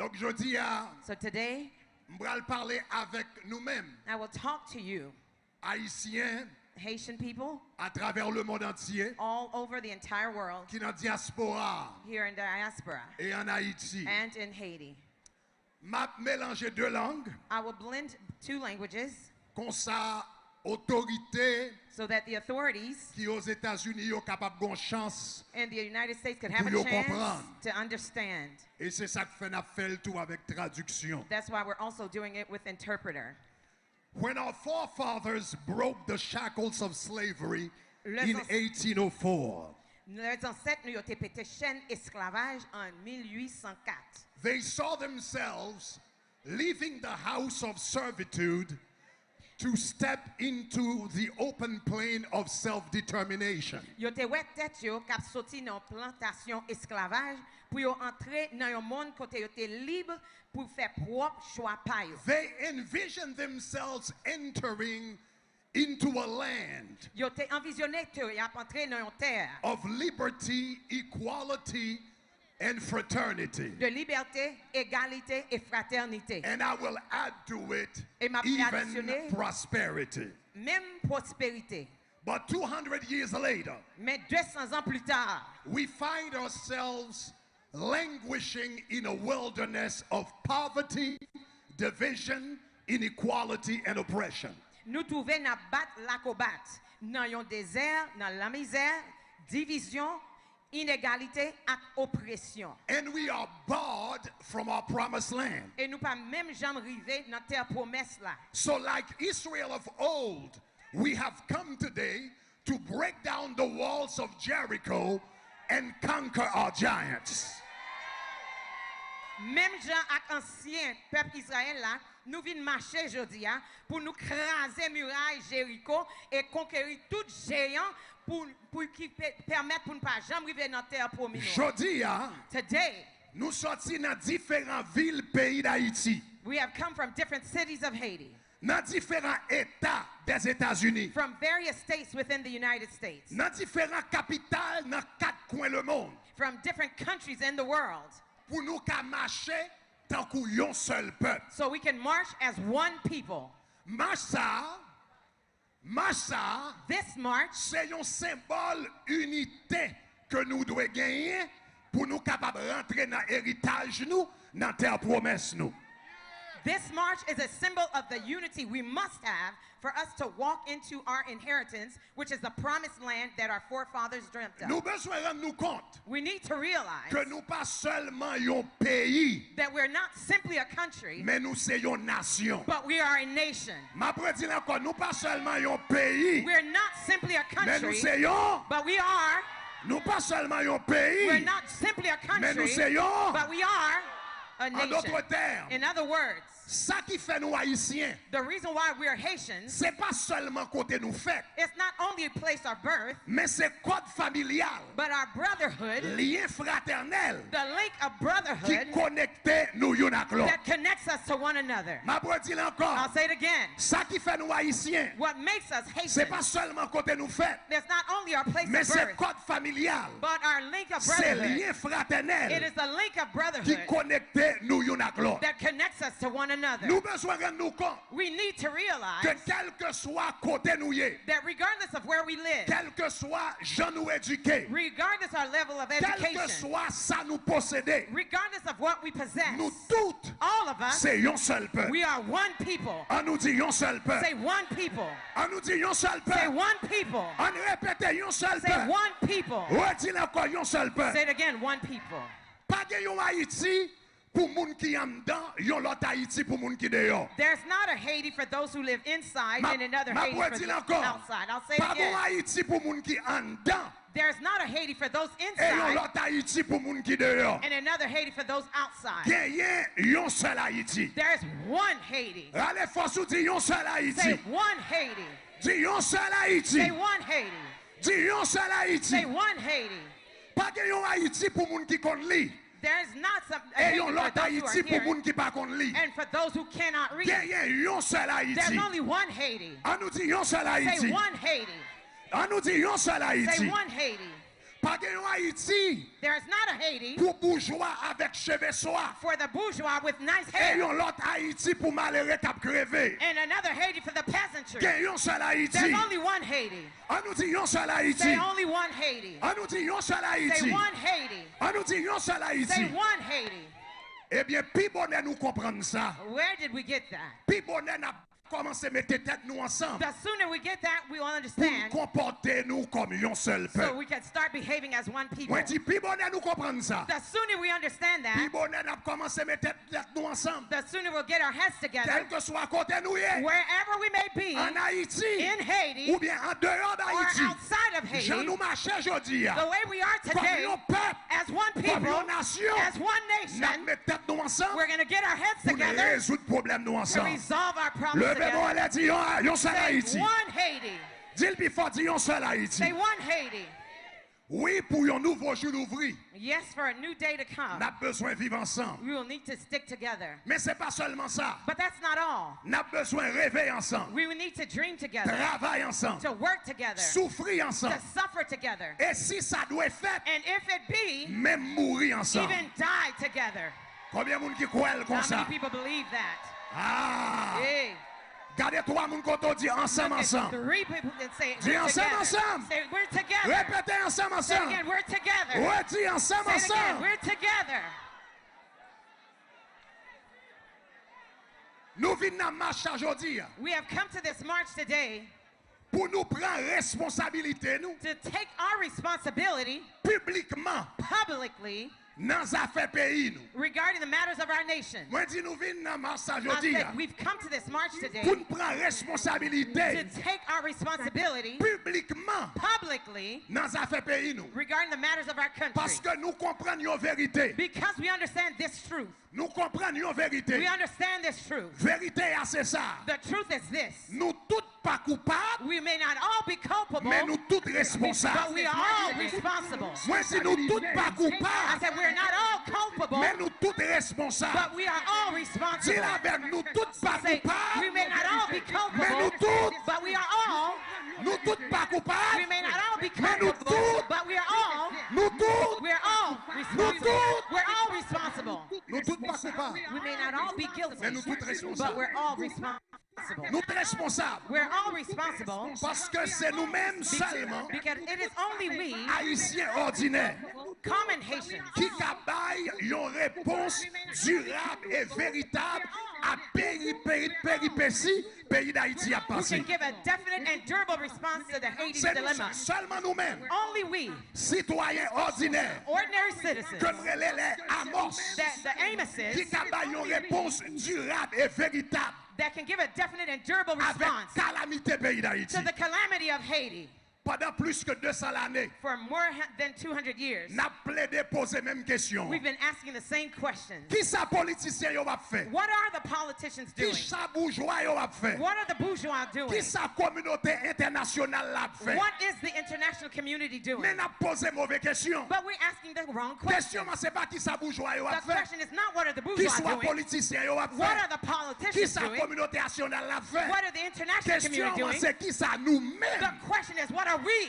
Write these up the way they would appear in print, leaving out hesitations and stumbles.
Donc je dis So today, m'bral parler avec nous-mêmes, I will talk to you, Haïtiens, Haitian people, à travers le monde entier, all over the entire world, qui dans diaspora here in diaspora et en Haïti. and in Haiti. M'a mélangé deux langues, I will blend two languages comme ça, autorité so that the authorities qui aux États-Unis sont capables de chance. in the United States could have a Pour chance comprendre. to understand. Et c'est ça que fait n'a fait le tout avec traduction. That's why we're also doing it with interpreter. When our forefathers broke the shackles of slavery Les in anci- 1804, Les ancêtres nous ont été pété chaîne esclavage en 1804. they saw themselves leaving the house of servitude to step into the open plain of self-determination. Yo te wè tèt yo k'ap soti nan plantation esclavage pou yo entre nan yon monde kote yo te libre pou fè propre choix pa yo. They envisioned themselves entering into a land Yo te envisionné te yo ap entre nan yon terre of liberty, equality, and fraternity. de liberté, égalité et fraternité. And I will add to it Et m'a even additionné prosperity. même prospérité. But 200 years later, Mais 200 ans plus tard, we find ourselves languishing in a wilderness of poverty, division, inequality, and oppression. nous trouvons na bat la kobat nan yon désert, nan la misère, division, inégalité et oppression. And we are barred from our promised land. Et nous pas même jamais rivé dans terre promesse là. So like Israel of old, we have come today to break down the walls of Jericho and conquer our giants. Même gens ak ancien peuple Israël là, nous venons marcher aujourd'hui pour nous craser muraille Jéricho et conquérir tout géant pour qui permettre pour ne pas jamais arriver dans terre promise. Jodi, Today, nous sortis dans différentes villes pays d'Haïti, we have come from different cities of Haiti, dans différents États des États-Unis, from various states within the United States, dans différentes capitales dans quatre coins le monde, from different countries in the world, pour nous qu'à marcher tant qu'on seul peuple. so we can march as one people. Massa, This march c'est un symbole unité que nous devons gagner pour nous capables de rentrer dans l'héritage nous, dans terre promesse nous. This march is a symbol of the unity we must have for us to walk into our inheritance, which is the promised land that our forefathers dreamt Nous of. besoin rendre nous compte We need to realize que nous pas seulement un pays, that we're not simply a country, mais nous c'est une nation. but we are a nation. Ma prédit encore, nous pas seulement un pays, We're not simply a mais nous country, c'est un, but we are. nous pas seulement un We're pays, not simply a mais nous country, c'est un. but we are a En nation. d'autres termes, In other words, ça qui fait nous haïtiens, the reason why we're Haitians, c'est pas seulement côté nous fait, it's not only a place of birth, mais c'est code familial, but our brotherhood, lien fraternel the link of qui brotherhood connecte nous yon ak l'autre. that connects us to one another. Ma prédit encore, I'll say it again. ça qui fait nous haïtiens, What makes us c'est pas Haitians, seulement côté nous fait, it's not only our place mais of c'est birth, code familial, but our link of c'est brotherhood. lien It fraternel is the link of qui brotherhood connecte nous yon ak l'autre. that connects us to one another. Nous besoin rendre nous compte We need to que realize quel que soit côté nous y, that regardless of where we live, quel que soit gens nous éduqués, regardless our level of quel que education, soit ça nous posséder, regardless of what we possess, nous toutes, all of us, c'est un seul peuple. we are one people. On nous dit un seul peuple. Say one people. On nous dit un seul Say peuple. one people. On répète un seul Say peuple. one people. Redis encore un seul peuple. Say it again, one people. Pas de yon Haïti pour moun qui en dedans, yon l'autre Haïti pour moun qui dehors. There's not a Haiti for those who live inside Ma and another ma Haiti for redis those encore. outside. I'll say Pas it bon again. Haïti pour moun qui en dedans There's not a Haiti for those et yon inside l'autre Haïti pour moun qui dehors. and another Haiti for those outside. Gagné yon seul Haïti. There's one Haiti. Allez force ou dit yon seul Say Haïti. one Haiti. Dis yon seul Haïti. Say one Haiti. Dis yon seul Haïti. Say one Haiti. Pas de yon Haïti pour moun qui kon li. There's not some a Et Haiti yon for l'autre those who Haïti are pour here moun qui pas kon li. and for those who cannot read. Gagné yon seul There's Haïti. only one Haiti. On nous dit yon seul Say Haïti. one Haiti. On nous dit yon seul Say Haïti. one Haiti. Pas de Haïti There is not a Haiti pour bourgeois avec cheveux soirs. for the bourgeois with nice Et hair, yon l'autre Haïti pour malheureux qui a crevé. and another Haiti for the peasantry. Gen yon seul Haïti. There's only one Haiti. On nous dit yon seul Haïti. Say only one Haiti. On nous dit yon seul Say Haïti. one Haiti. On nous dit yon seul Say Haïti. one Haiti. Eh bien, pi bonnet nous comprendre ça. Where did we get that? Pi bonnet n'a commencé à mettre tête nous ensemble. The sooner we get that, we will Pour understand. comporter nous comme yon seul So peuple. we can start behaving as one people. Moi dis pi bonnet nous comprendre ça. The sooner we understand Pi that, bonnet n'a commencé à mettre tête nous ensemble. the sooner we'll get our heads together, Quel que soit côté nous y est. wherever we may be, En Haïti. in Haiti Ou bien en dehors or d'Haïti. outside of Jean Haiti, nous marchons aujourd'hui. the way we are Comme today, yon peuple. as one Comme people, yon nation. as one N'a nation, mettre tête nous ensemble. we're going to get our heads Pour together résoudre problème nous to ensemble. resolve our problems Levez-moi together. et dit yon seul Say Haïti. one Haiti. Dis-le plus fort, dis yon seul Haïti. Say one Haiti. Oui, pour un nouveau jour d'ouvrir, Yes, for a new day to on come, a besoin de vivre ensemble. we will need to stick together. Mais ce n'est pas seulement ça. But that's not all. On a besoin de rêver ensemble, We will need to dream together, travailler ensemble, to work together, souffrir to ensemble. suffer together, Et si ça doit être fait, and if it be, même mourir ensemble. even die together. Combien de monde qui croit comme How ça? many people believe that? Ah! Hey, Gardez trois monde quand on dit ensemble, look at ensemble. three people that say Dis we're ensemble, together. ensemble. Say we're together. Répétez ensemble, Say it ensemble. again, we're together. Ouais, dis ensemble, Say it again, ensemble. we're together. Nous venons en marche aujourd'hui We have come to this march today pour nous prendre responsabilité, nous, to take our responsibility publiquement, publicly dans les affaires pays, nous. regarding the matters of our nation. Moi, dis nous venons en marche I aujourd'hui said we've come to this march today pour nous prendre responsabilité to take our responsibility publiquement publicly dans les affaires pays, nous. regarding the matters of our Parce country. que nous comprenons une vérité. Because we understand this truth. Nous comprenons une We vérité. understand this truth. Vérité, c'est ça. The truth is this. Nous tous pas coupables, We may not all be culpable, mais nous tous but responsables. we are all responsible. Moi, si nous tous pas I coupables, said we're not all culpable, mais nous tous responsables. but we are all Dis responsible. avec nous tous pas Say, coupables, we may not all be mais nous culpable, tous, but we are all. nous tous pas We coupables, may not all be Mais nous culpable, tous- but we are all. nous tous, We're all responsible. tous- We're all responsible. nous tous pas coupables, We may not all be guilty, mais nous tous but responsables. we're all responsible. Nous responsables. We're all responsible Parce que c'est nous-mêmes seulement, because it is only we, Haïtiens ordinaires, common Haitians, qui cabaillent une réponse durable et véritable à péripéties pays d'Haïti a who passé. can give a definite and durable response to the Haiti's C'est dilemma. seulement nous-mêmes, Only we, citoyens ordinaires, ordinary citizens, comme les amorces, the qui Amoses, cabaillent une réponse durable et véritable that can give a definite and durable avec response calamité pays d'Haïti. to the calamity of Haiti. Pendant plus que 200 années, For more than 200 years, n'a plaidé poser même question. we've been asking the same questions. Qui ça politicien yo va faire? What are the politicians Qui doing? ça bourgeois yo va faire? What are the bourgeois Qui doing? ça communauté internationale l'a fait? What is the international community Mais doing? n'a posé mauvaise question. But we're asking the wrong Question question. c'est pas qui ça bourgeois yo va The faire? question is not what are the Qui bourgeois soit doing? politicien yo va What faire? are the Qui politicians ça doing? communauté nationale l'a fait? What are the international Question community doing? c'est qui ça nous-mêmes? The question is, what are we?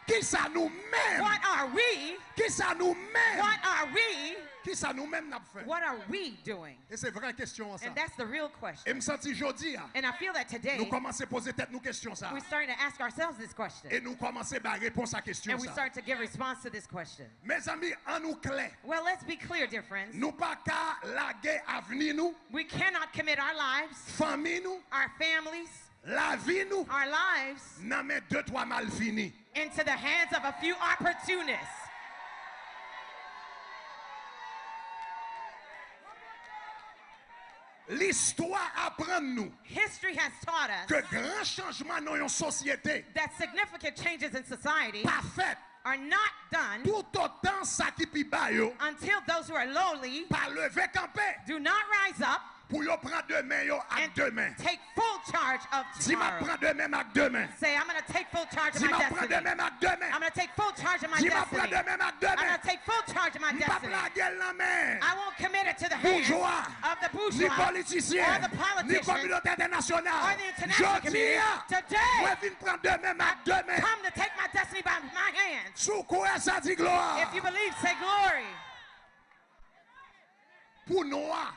Qui ça nous-mêmes? What are we? Qui ça nous-mêmes? What are we? Qui ça nous-mêmes n'a fait? What are we doing? Et c'est vraie question ça. And that's the real Et question. me senti jodi a, And I feel that nous today, commençons à poser tête nous question ça. we're starting to ask ourselves this question. Et nous commençons à réponse à question And we ça. start to give response to this question. Mes amis, en nous clair, Well, let's be clear, dear friends. nous pas qu'à laguer avenir nous, We cannot commit our lives, famille nous, our families, la vie nous, our lives nan mais deux trois mal fini. into the hands of a few opportunists. L'histoire apprend nous History has taught us que grand changement dans une société that significant changes in society pas fait are not done tout autant ça qui pi ba yo until those who are lowly pas lever camper do not rise up pour yo prendre deux mains yo avec and deux mains. take full charge of Si m'a tomorrow. prend deux mains avec deux mains. Say, I'm going to take full charge of Si my m'a prend destiny. deux mains avec deux mains. I'm going to take full charge of my Si m'a prend destiny. deux mains avec deux I'm mains. going to take full charge of my M'pas destiny. plaguer la main. I won't commit it to the hands bourgeois, of the ni bourgeois politicien, or the ni politicians communauté or internationale. the international Je dis, community. Today, moi viens prendre deux mains, deux mains. come to take my destiny by my hands. Sous quoi ça dit gloire? If you believe, say glory. Pour noir,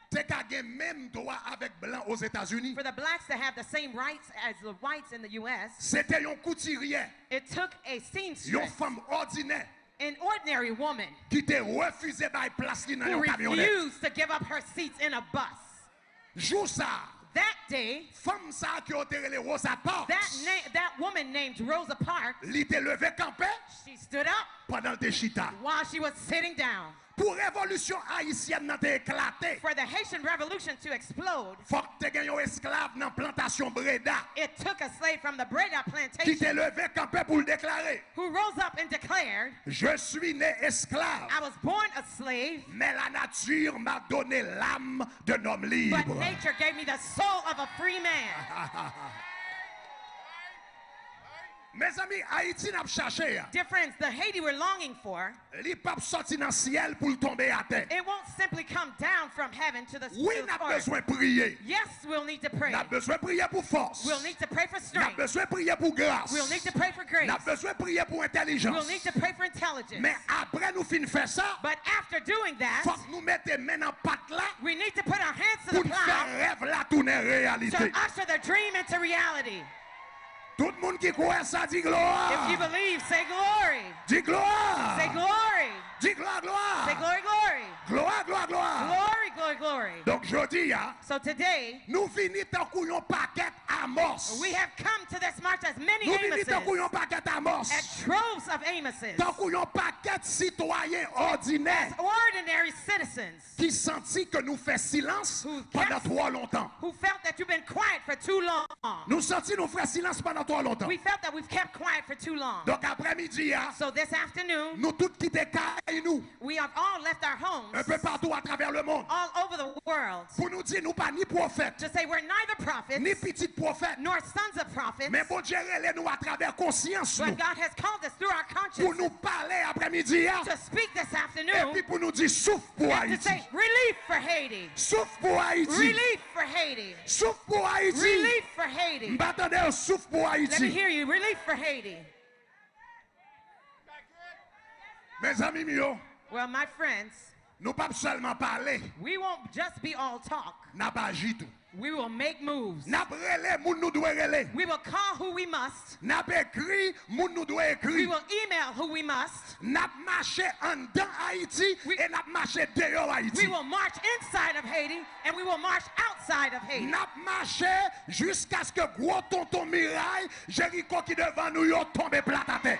t'es qu'à gagner même droit avec blanc aux États-Unis. For the blacks to have the same rights as the whites in the U.S., C'était un couturier, it took a une seamstress, femme ordinaire an ordinary woman, qui t'a refusé de place dans who une camionnette. refused to give up her seats in a bus. Jour ça, That day, femme ça qui a été les Rosa Parks, that woman named Rosa Parks, elle était levée campée she stood up pendant le chita. while she was sitting down. Pour révolution haïtienne n'a éclaté. For the Haitian Revolution to explode, Faut que tu gagnes un esclave dans la plantation Breda it took a slave from the Breda qui plantation t'est levé campé pour le déclarer. who rose up and declared, Je suis né esclave, I was born a slave, mais la nature m'a donné l'âme d'un homme but libre. nature gave me the soul of a free man. Mes amis, Haïti n'a pas cherché. Dear friends, the Haiti we're longing for, Il pas sorti dans le ciel pour tomber à terre. it won't simply come down from heaven to the Oui, to n'a the earth. besoin de prier. Yes, we'll need to pray. N'a besoin de prier pour force. We'll need to pray for N'a strength. besoin de prier pour grâce. We'll need to pray for grace. N'a besoin de prier pour intelligence. We'll need to pray for intelligence. Mais après nous fin faire ça, But after doing that, faut que nous mettions main en patte là we need to put our hands to pour the nous faire plow rêve là tourner to réalité. usher the dream into reality. Tout le monde qui croit ça dit gloire. If you believe, say glory. Dis gloire. Say glory. Dis gloire, gloire. Say glory, glory. Gloire, gloire, gloire. Glory, glory, glory. Donc je dis, So today, nous finissons tant qu'on paquet Amos. we have come to this march as many Nous finissons tant Amoses, qu'on paquet Amos. as troves of Amoses, Tant qu'on paquet citoyens ordinaires ordinary citizens qui sentit que nous fait silence pendant trop longtemps. who felt that you've been quiet for too long. Nous sentis nous faire silence pendant trop longtemps. We felt that we've kept quiet for too long. Donc après-midi, So this afternoon, nous tous quitté nous we have all left our homes un peu partout à travers le monde all over the world pour nous dire nous pas ni prophètes to say we're neither prophets ni petits prophètes, nor sons of prophets, mais bon Dieu relève nous à travers conscience but nous, God has called us through our pour conscience nous parler après-midi to speak this et afternoon puis pour nous dire souffle pour and to Haïti, say relief for Haiti, souffle pour Haïti, relief for Haiti, souffle pour Haïti. relief for Haiti. M'attendez souffle pour Let me Haïti. hear you, relief for Haiti. Mes amis mieux, Well, my friends, nous pas seulement parler, we won't just be all talk. n'a pas agi tout. We will make moves. N'a pas relé, moun nous doit relé. We will call who we must. N'a pas écrit, moun nous doit We écrit. will email who we must. N'a marché en dedans Haïti et n'a marché dehors We Haïti. will march inside of Haiti and we will march outside of Haiti. N'a marché jusqu'à ce que gros tonton Mirail, Jéricho qui devant nous yo tombe plat à terre.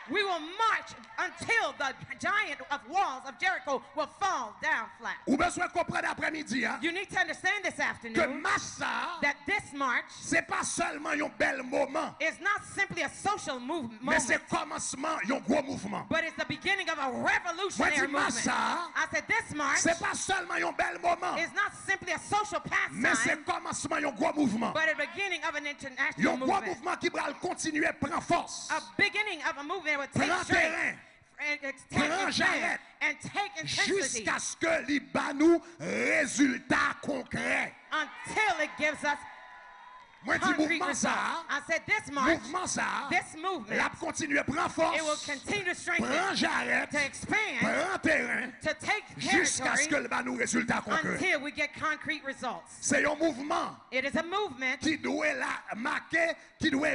We will march until the giant of walls of Jericho will fall down flat. Ou besoin comprendre après-midi hein, You need to understand this que afternoon massa that this march c'est pas seulement un bel moment, is not simply a social movement, mais c'est commencement un gros mouvement. but it's the beginning of a Moi revolutionary dis movement. massa, I said this march c'est pas seulement un bel moment, is not simply a social mais c'est pastime, commencement un gros mouvement. but a beginning of an international Un gros movement. mouvement qui va continuer prendre force. A beginning of a movement that would take Prends strength terrain. and take Prends expand jarret. and take intensity Jusqu'à ce que les nous résultats concrets. until it gives us Moi dis concrete mouvement results. ça, I said this march, mouvement ça, this movement, la continuer prendre it will force. continue to strengthen, Prends jarret, to expand, prends terrain, to take jusqu'à ce que territory nous résultats concrets. until we get concrete results. C'est un mouvement It is a movement qui doit la marquer, qui doit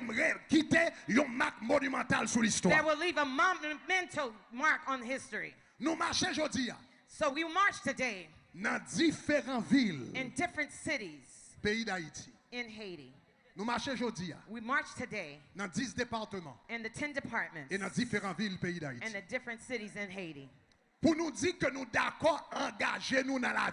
quitter un marque monumental sur l'histoire. that will leave a monumental mark on history. Nous marchons aujourd'hui So we march today dans différentes villes in different cities pays d'Haïti. in Haiti. Nous marchons aujourd'hui We march today dans 10 départements in the 10 departments et dans différentes villes pays d'Haïti. and the different cities in Haiti Pour nous dire que nous d'accord engager nous dans la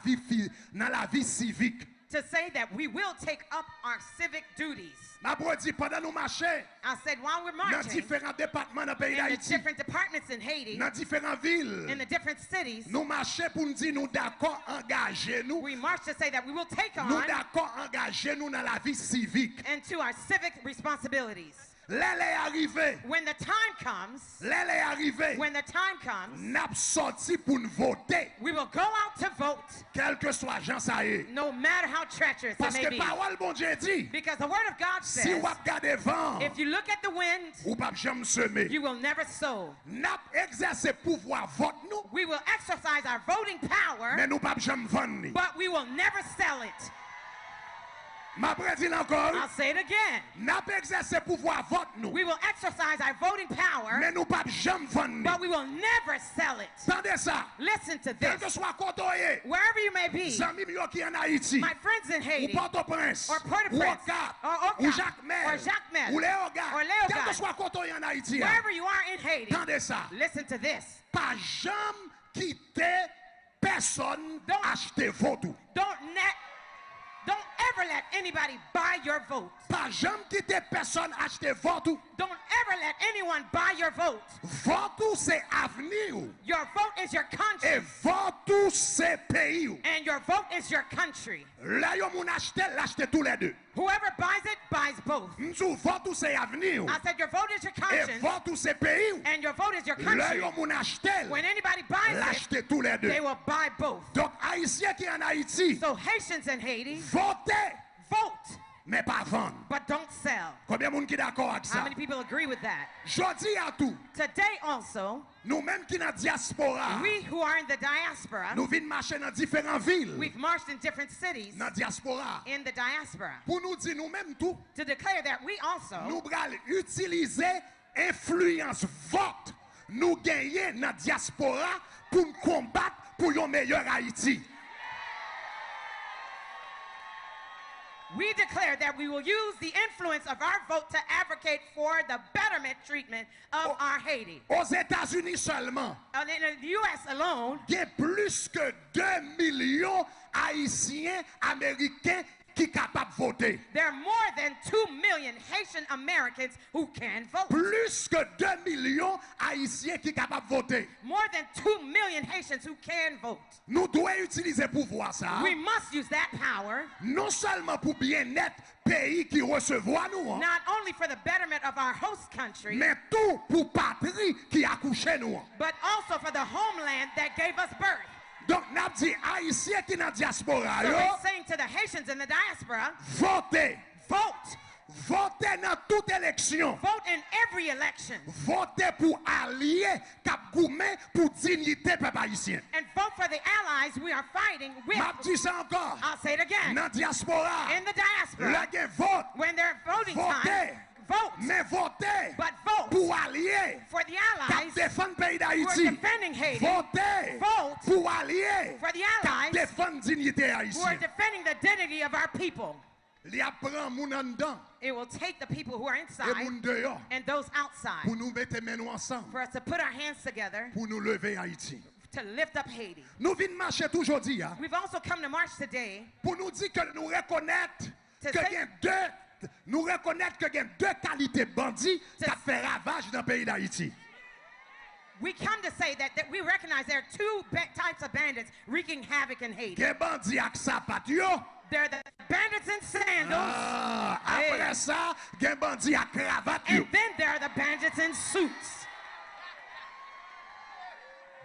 vie civique. to say that we will take up our civic duties. Ma dit pendant nous marcher I said while we're dans marching différents départements dans le pays in the d'Haïti, different departments in Haiti, dans différentes villes, in the different cities, nous marcher pour nous dire nous d'accord engager nous, we march to say that we will take nous on d'accord engager nous dans la vie civique. into our civic responsibilities. L'elle est arrivée. When the time comes, L'elle est arrivée. when the time comes, N'a sorti pour nous voter. we will go out to vote, Quel que soit Jean ça y est. no matter how treacherous Parce it que may be. parole bon Dieu dit. Because the word of God Si says, vous regardez vent, if you look at the wind, ou pas jamais semer. you will never sow. N'a exercé pouvoir vote nous, We will exercise our voting power, mais nous pas jamais vendre. but we will never sell it. Ma prédit encore. I'll say it again. N'a exercé pouvoir vote nous, We will exercise our voting power, mais nous pas jamais vendre. but we will never sell it. Tendez ça. Listen to Quel que this. soit côté, Wherever you may be, Zami yo qui en Haïti, my friends in ou Haiti, Port-au-Prince, or Port-au-Prince, ou Ocat, or Ocat, ou Jacmel, or Jacmel, ou Léogard, or Léogard, quel que soit côté en Haïti, wherever you are in Haiti, tendez ça. listen to this. Pas jamais quitter personne Don't- acheter vote. Don't ever let anybody buy your vote. Pas jamais quitter personne acheter vote. Don't ever let anyone buy your vote. Vote c'est avenir. Your vote is your Et conscience, vote c'est pays. and your vote is your country. Là yo moun acheter, l'acheter tous les deux. Whoever buys it, buys both. M'sou vote c'est avenir. I said your vote is your Et conscience, vote c'est pays. and your vote is your Là country. yo moun acheter, When anybody buys it, l'acheter tous les deux. they will buy both. Donc haïtien qui en Haïti, So Haitians in Haiti, votez vote, mais pas vendre. but don't sell. Combien moun qui d'accord avec How ça? many people agree with that? Jodi à tout, Today also, nous même qui dans diaspora, we who are in the diaspora, nous venons marcher dans différentes villes we've marched in different cities dans diaspora. in the diaspora Pour nous dire nous même tout, to declare that we also nous allons utiliser influence vote nous gagner dans diaspora pour nous combattre pour un meilleur Haïti. we declare that we will use the influence of our vote to advocate for the betterment treatment of our Haiti. Aux États-Unis seulement, And in the U.S. alone, il y a plus que 2 millions Haïtiens Américains qui sont capables de voter. there are more than 2 million Haitian Americans who can vote. Plus que 2 millions Haïtiens qui sont capables de voter. More than 2 million Haitians who can vote. Nous devons utiliser pouvoir ça. We must use that power Non seulement pour bien-être pays qui recevoir nous, hein, not only for the betterment of our host country, mais tout pour patrie qui accouche nous. Hein. but also for the homeland that gave us birth. Donc, n'a dit haïtiens qui dans diaspora, So yo, we're saying to the Haitians in the diaspora, votez. vote. Votez dans toute élection. Vote in every election. Votez pour allier cap gourmet pour dignité peuple haïtien. And vote for the allies we are fighting with. M'a dit ça encore. I'll say it again. Dans diaspora, In the diaspora, là gen vote, when they're voting time, votez. vote. Mais votez But vote pour allier for the cap allies défendre pays who are d'Haïti. defending Haiti. Votez Vote pour allier for the cap allies défendre dignité who are haïtienne. defending the dignity of our people. Li apprend moun an dan It will take the people who are et inside moun dehors and those outside pour nous mettre mains nous ensemble for us to put our hands together pour nous lever Haïti. to lift up Haiti. Nous venons marcher aujourd'hui hein, We've also come to march today pour nous dire que nous reconnaître To que say- il y a deux qualités bandits qui To- ont fait ravage dans le pays d'Haïti. we come to say that we recognize there are two types of bandits wreaking havoc in Haiti. Il y a bandits avec sapat yo. They're the bandits in sandals, Ah, après Hey. ça, il y a bandits à cravate yo. and then there are the bandits in suits.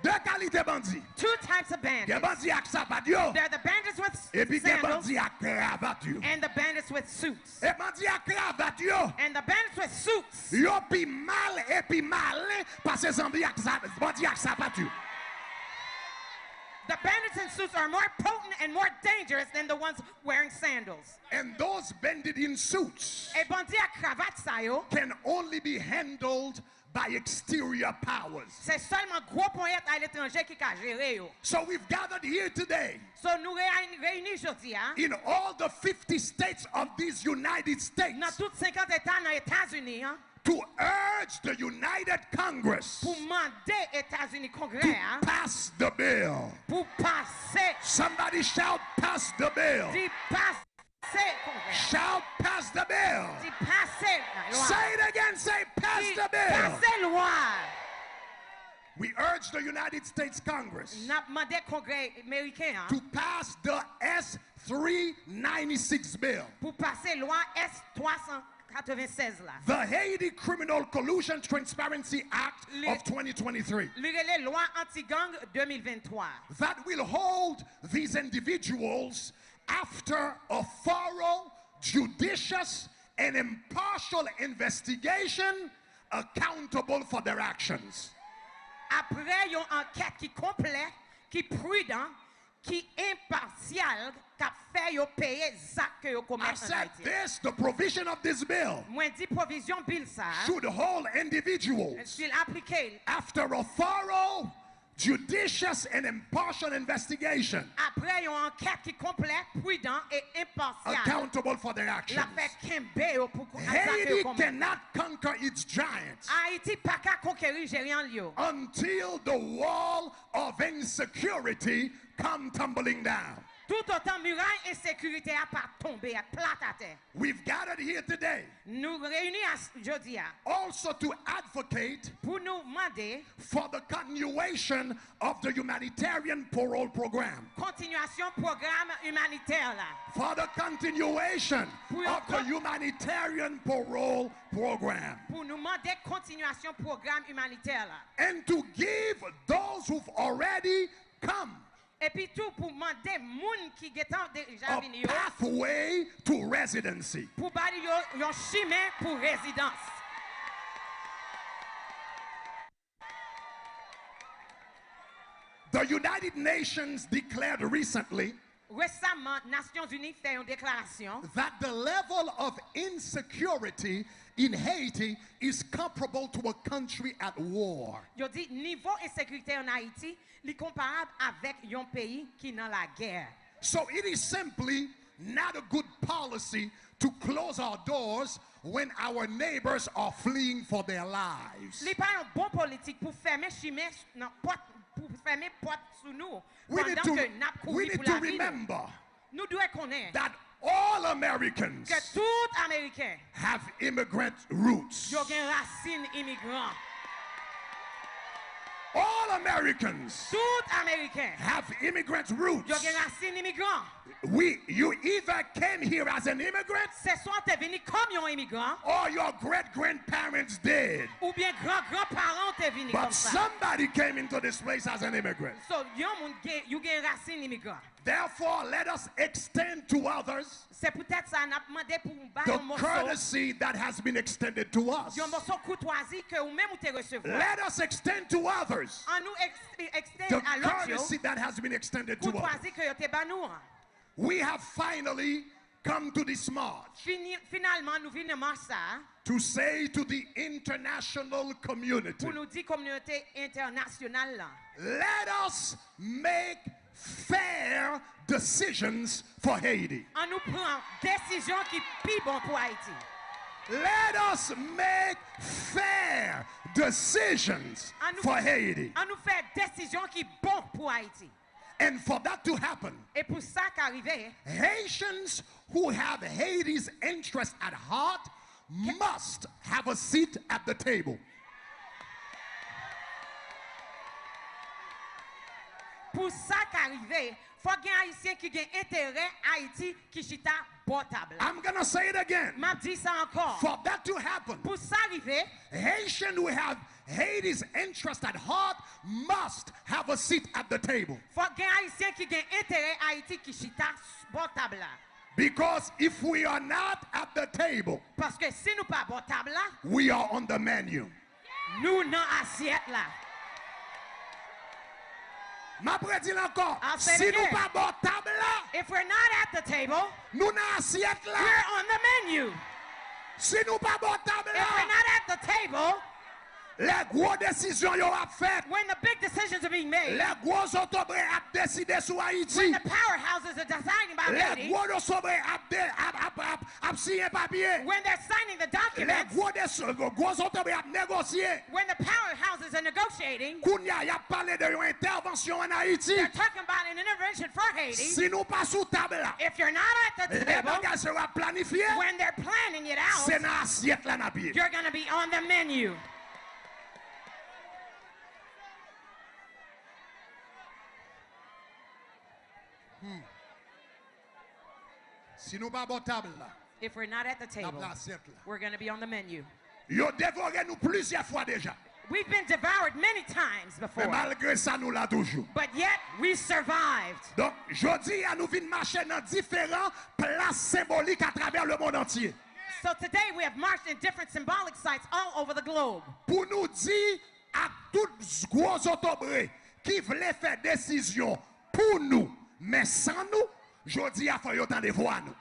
Deux qualités bandits. Two types of Il y a bandits. bandits avec sapat yo. They're the bandits with Et puis il y a sandals bandits à cravate yo. and the bandits with suits. Et bandits à cravate yo. And the bandits with suits, Yo pi mal et pi malin parce que bandits à sapat yo. the bandits in suits are more potent and more dangerous than the ones wearing sandals. And those bandits in suits Et bandit à cravate ça yo, can only be handled by exterior powers. c'est seulement gros poète à l'étranger qui a géré yo. So we've gathered here today So nous réunis aujourd'hui hein, in all the 50 states of these United States dans toutes 50 États dans les États-Unis hein, to urge the United Congress pour demander États-Unis to Congrès hein, pass the bill. pour passer, Somebody shout, pass the bill. d'y passer Congrès, Shout, pass the bill. d'y passer la loi, Say it again, say, pass d'y the bill. passer loi. We urge the United States Congress N'a demandé Congrès américain hein, to pass the S396 bill. pour passer loi S396 96 là. The Haiti Criminal Collusion Transparency Act of 2023. Les lois anti-gang 2023. That will hold these individuals after a thorough, judicious, and impartial investigation accountable for their actions. Après une enquête qui complète, qui prudent, qui impartial, qui fait yo payer ça que yo I commettent en said Haïti. this, the provision of this bill Moi dit provision bill ça. should hold individuals S'il appliqué after a thorough, judicious, and impartial investigation après une enquête qui complète, prudent et impartial. accountable for their actions. La fait kembe yo pour Haiti cannot conquer its giants Haïti pas qu'à conquérir géant yo. until the wall of insecurity come tumbling down. Tout autant muraille insécurité a pas tombé, a plat à terre. We've gathered here today Nous réunis aujourd'hui also to advocate pour nous demander for the continuation of the humanitarian parole program. continuation programme humanitaire là. For the continuation Pour- of the humanitarian parole program. Pour nous demander continuation programme humanitaire là. And to give those who've already come Et puis tout pour demander moun qui gétant déjà a venu yo pathway to residency. pour bali yo yon chemin pour résidence. The United Nations declared recently Récemment, Nations Unies fait une déclaration that the level of insecurity in Haiti is comparable to a country at war. yo dit niveau insécurité en Haïti, li comparable avec un pays qui dans la guerre. So it is simply not a good policy to close our doors when our neighbors are fleeing for their lives. Li pas un bon politique pour fermer chemin dans porte pour fermer porte sous nous We pendant need to, que n'a we couru need pour to la vie. remember Nous devons connaître that all Americans que tout Américain have immigrant roots. yo gen racine immigrant. All Americans Tout Américain have immigrant roots. yo gen racine immigrant. You either came here as an immigrant C'est soit t'es venu comme un immigrant or your great-grandparents did. ou bien grand-grands-parents t'es venu But comme ça. somebody came into this place as an immigrant. So yon moun gen you gen racine immigrant. Therefore, let us extend to others C'est peut-être ça n'a demandé pour the un morceau. courtesy that has been extended to us. Yon morceau courtoisie que ou même ou te recevoir. Let us extend to others En nous the extend à l'autre yo, courtesy that has been extended to us. courtoisie que yo te ba nou. We have finally come to this march Finalement, nous venons ça to say to the international community, pour nous dire communauté internationale là. let us make fair decisions for Haiti. On nous prend décision qui pi bon pour Haïti. Let us make fair decisions for Haiti. On nous fait décision qui bon pour Haïti. And for that to happen, Et pour ça qu'arrivé, Haitians who have Haiti's interest at heart must have a seat at the table. pour ça qu'arrivé, faut qu'il y ait un haïtien qui a intérêt à Haïti qui chita portable. I'm going to say it again. M'a dit ça encore. For that to happen, Pour ça arriver, Haitians who have Haiti's interest at heart must have a seat at the table. faut qu'il y ait un haïtien qui a intérêt à Haïti qui chita portable là. Because if we are not at the table, Parce que si nous pas portable là, we are on the menu. nous dans assiette là. Ma prédit encore, I'll say si it nous again. pas bon table là, If we're not at the table, nous nan assiette là. we're on the menu. Si nous pas bon table If we're là, not at the table, les gros décisions yo a fait, when the big decisions are being made, les gros autobrés a décidé sur when Haïti, the powerhouses are deciding about les Haiti, gros autobrés a signé papier, when they're signing the les documents, gros autobrés a négocié. when the powerhouses are negotiating, Kounya y a parlé de une intervention en Haïti. they're talking about an intervention for Haiti. Si nous pas sous table là, If you're not at the les table, bagages sera planifié, when they're planning it out, c'est dans assiette là na pied. you're going to be on the menu. Si nous pas bon table là, If we're not at the la table, l'assiette là. we're going to be on the menu. Yo dévoré nous plusieurs fois déjà. We've been devoured many times Mais before, malgré ça, nous l'a toujours. but yet we survived. Donc, jodi, à nous venir marcher dans différentes places symboliques à travers le monde entier. So today we have marched in different symbolic sites all over the globe Pour nous dire à toutes gros autobrés qui voulaient faire décision pour nous, mais sans nous, jodi, il faut y autant de voix nous.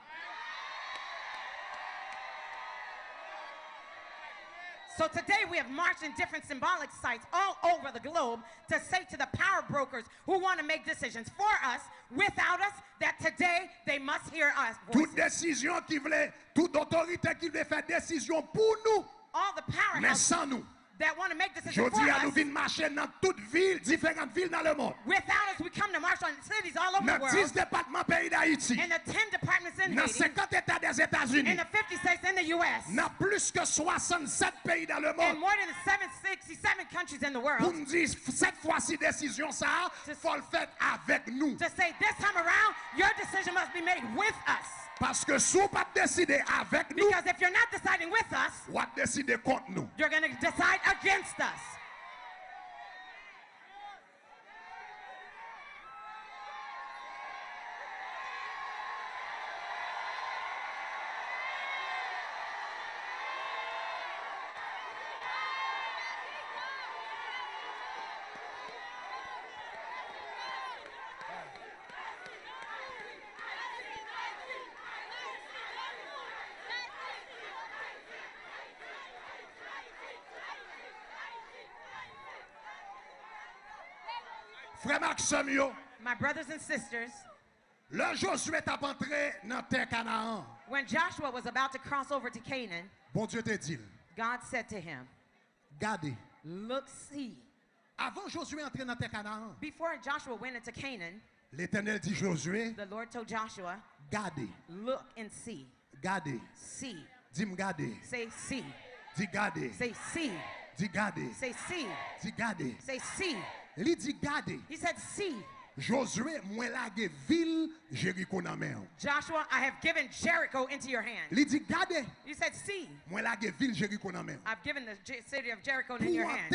So today we have marched in different symbolic sites all over the globe to say to the power brokers who want to make decisions for us, without us, that today they must hear us voices. Toute décision qui voulait, toute autorité qui voulait faire décision pour nous, All the mais powerhouses sans nous. that want to make decisions for Jodi, à nous us, venir marcher dans toutes villes, différentes villes dans le monde. without us, we come to march on cities all over the Dans 10 world, départements pays d'Haïti. in the 10 departments in Dans Haiti, 50 États des in États-Unis. the 50 states in the U.S., Dans plus que 67 pays dans le in monde. more than the 767 countries in the Pour world, nous dire, cette fois-ci, décision, ça, il faut le faire avec nous. to say this time around, your decision must be made with us. Parce que si vous ne pas décider avec nous, Because if you're not deciding with us, vous allez décider contre nous. you're going to decide against us. Frère Maxime, yo, My brothers and sisters, le Josué est entré dans terre Canaan. when Joshua was about to cross over to Canaan, Bon Dieu te dit, God said to him, gardez. look, see. Avant Josué entrer dans terre Canaan, Before Joshua went into Canaan, l'Éternel dit Josué, the Lord told Joshua, gardez, look and see. gardez. See. Dis-moi gardez. Say see. Dis gardez. Say see. Dis gardez. Say see. Dis gardez. Say see. Il dit gardez. He said see. Josué, moi lage ville Jéricho dans main. Joshua, I have given Jericho into your hand. Il dit gardez. He said see. Moi lage ville Jéricho dans main. I've given the city of Jericho in your hand.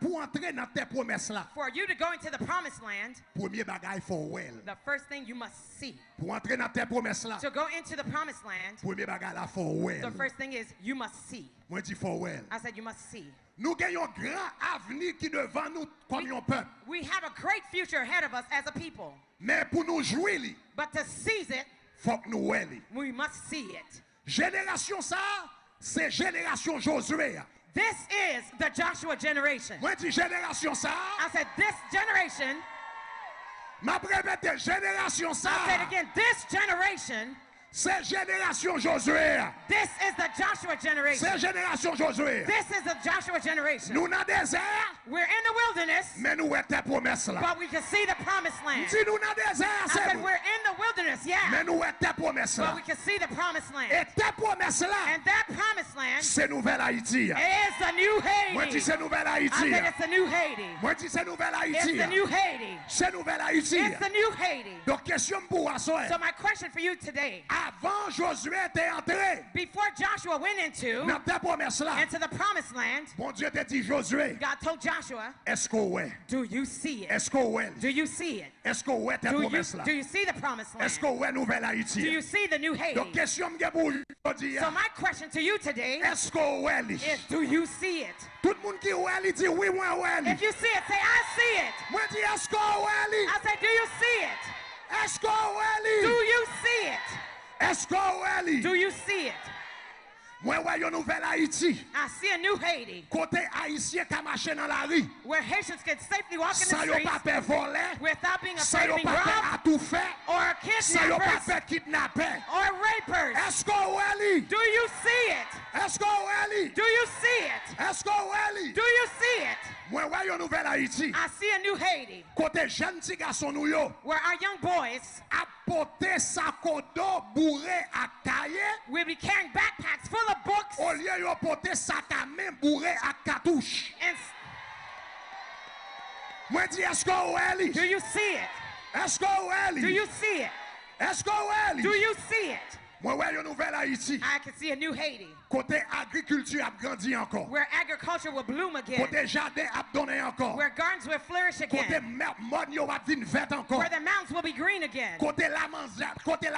Pour entrer dans tes promesses là, For you to go into the promised land, premier bagage faut well. the first thing you must see. Pour entrer dans tes promesses là, To go into the promised land, premier bagage là faut well. the first thing is you must see. Moi dis faut well. I said you must see. Nous gagnons un grand avenir qui devant nous comme un peuple. We have a great future ahead of us as a people. Mais pour nous jouir, But to seize it, faut que nous well. we must see it. Génération ça, c'est génération Josué. This is the Joshua generation. Moi dis génération ça, I said this generation, m'a répété génération ça, I said again, this generation, c'est génération Josué. this is the Joshua generation. C'est génération Josué. This is the Joshua generation. Nous dans le désert, We're in the wilderness, mais nous avons tes promesses là. but we can see the promised land. Si nous dans le désert, I c'est said nous. we're in the wilderness, yeah, Mais nous avons tes promesses but là. we can see the promised land. Et tes promesses là, And that promised land c'est nouvelle Haïti. is the new Moi dis Haiti. c'est nouvelle I Haïti. said it's the new Haiti. Moi dis c'est nouvelle It's Haïti. the new Haiti. C'est nouvelle Haïti. It's the new Haiti. Donc question pour asseoir. So my question for you today, Avant Josué était entré before Joshua went dans tes promesses là. into the promised land, Bon Dieu te dit Josué, God told Joshua, est-ce qu'on ouais? do you see it? Est-ce qu'on ouais? Do you see it? Est-ce qu'on ouais tes Do you, promesses là? do you see the promised Est-ce land? qu'on ouais nouvelle Do Haïti? you see the new Donc Haiti? question m'ge pour aujourd'hui. So my question to you today Est-ce qu'on ouais li? is, do you see it? Tout le monde qui ouais li dit oui moi ouais li. If you see it, say, I see it. Moi dis est-ce qu'on ouais li? I say, do you see it? Est-ce qu'on ouais Do li? you see it? Est-ce qu'on ouais li? Do you see it? Moi ouais une nouvelle Haïti. I see a new Haiti Côté haïtien qui marche dans la rue. where Haitians can safely walk in the Ça yo streets pas fait voler. without being Ça afraid yo of being pas fait robbed à tout fait. or Ça yo pas kidnappers fait kidnapper. or rapers. Est-ce qu'on ouais li? Do you see it? Est-ce qu'on ouais li? Do you see it? Est-ce qu'on ouais li? Do you see it? Moi ouais une nouvelle Haïti. I see a new Haiti Côté jeune petit garçon nou yo where our young boys a porté sac à dos bourré à cahier will be carrying backpacks full of books au lieu yo porter sac à main bourré à cartouche. and Moi dis est-ce qu'on ouais li? do you see it? Est-ce qu'on ouais Do li? you see it? Est-ce qu'on ouais Do li? you see it? Moi, ouais, une nouvelle Haïti. I can see a new Haiti. Côté agriculture a grandi encore. Where agriculture will bloom again. Côté jardin a donné encore. Where gardens will flourish Côté again. monde yo a vin vert encore. Where the mountains will be green again. Côté la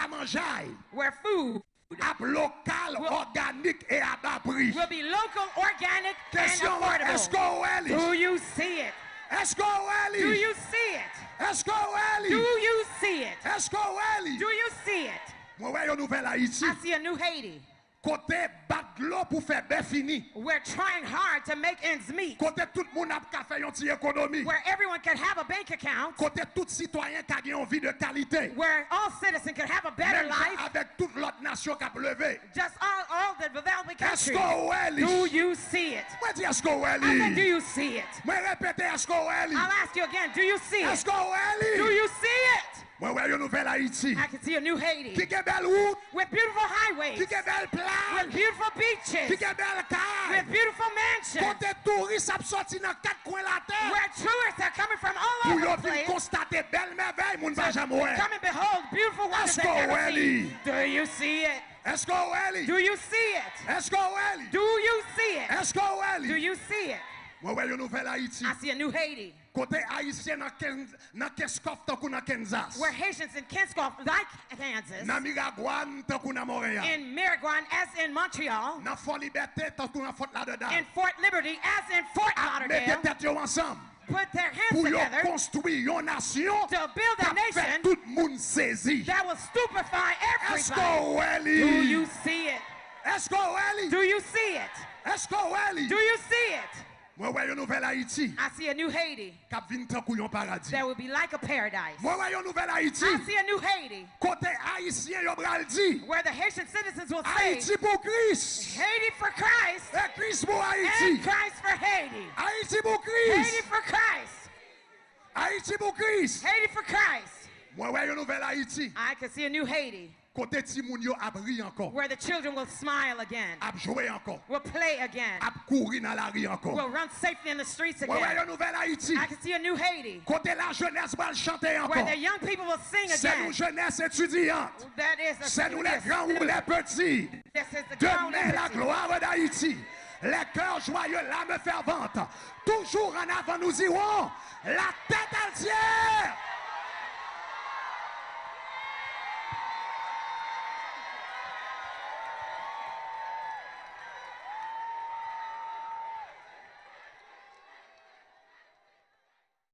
mangeaille. Where food Ap local, organique et à bas prix. will be local, organic, Question, and est-ce affordable. qu'on Do you see it? Est-ce qu'on Do you see it? Est-ce qu'on Do you see it? Est-ce qu'on Do you see it? Moi, ouais, une nouvelle Haïti. I see a new Haiti. Côté baglo pour faire bien fini. We're trying hard to make ends meet. Côté tout le monde a fait une petite économie. Where everyone can have a bank account. Côté tout citoyen qui a une vie de qualité. Where all citizens can have a better Même life. avec toute l'autre nation qui a levé. Just all the developing Est-ce countries. qu'on Do you see it? Moi, dis est-ce qu'on I said, do you see it? Moi, répétez, est-ce qu'on I'll ask you again, do you see Est-ce it? qu'on Do you see it? Moi, ouais, une nouvelle Haïti. I can see a new Haiti. Qui est belle route. With beautiful highways. Qui est belle plage. With beautiful Qui beaches. est belle caille. With beautiful mansions. Côté touriste a sorti dans quatre coins la terre. Where tourists are coming from all Pour over yon the vin place. constater belle merveille, moun va jamais ouais. Come and behold beautiful wonders Est-ce they've qu'on never really? seen. Do you see it? Est-ce qu'on Do you see it? Est-ce qu'on Do you see it? Est-ce qu'on Do you see it? Moi, ouais, une nouvelle Haïti. I see a new Haiti. Côté haïtien dans Kenskoff, tant qu'on a Kansas. Where Haitians in Kenskoff, like Kansas, Dans Miragouane, tant qu'on a Montréal. in Miraguan, as in Montreal, Dans Fort Liberté, tant qu'on a Fort là-dedans. in Fort Liberty, as in Fort Mettez Lauderdale, tête yo ensemble. put their hands Pour yon together construire une nation to build a qui fait nation tout le monde saisi. that will stupefy Est-ce everybody. qu'on Do you see it? Est-ce qu'on Do you see it? Est-ce qu'on Do you see it? Moi, ouais, une nouvelle Haïti. I see a new Haiti Cap vin tant qu'on paradis. that will be like a paradise. Moi, ouais, une nouvelle Haïti. I see a new Haiti Côté haïtien, yo bral dit. where the Haitian citizens will say, Haïti pour Christ. Haiti for Christ Et Christ pour and Haïti. Christ for Haiti. Haïti pour Haiti Christ. for Christ. Haïti pour Christ. Haiti for Christ. Moi, ouais, une nouvelle Haïti. I can see a new Haiti Côté Timoun yo a bri encore. where the children will smile again, A jouer encore. will play again, A courir dans la rue will encore. run safely in the streets Moi, ouais, again. une nouvelle Haïti. I can see a new Haiti Côté la jeunesse va chanter where encore. the young people will sing C'est nous again. jeunesse étudiante. That is a C'est nous les this grands ou les petits. is the crown Demain, la of gloire d'Haïti. Les cœurs joyeux, l'âme fervente. Toujours en avant, nous irons. La tête entière.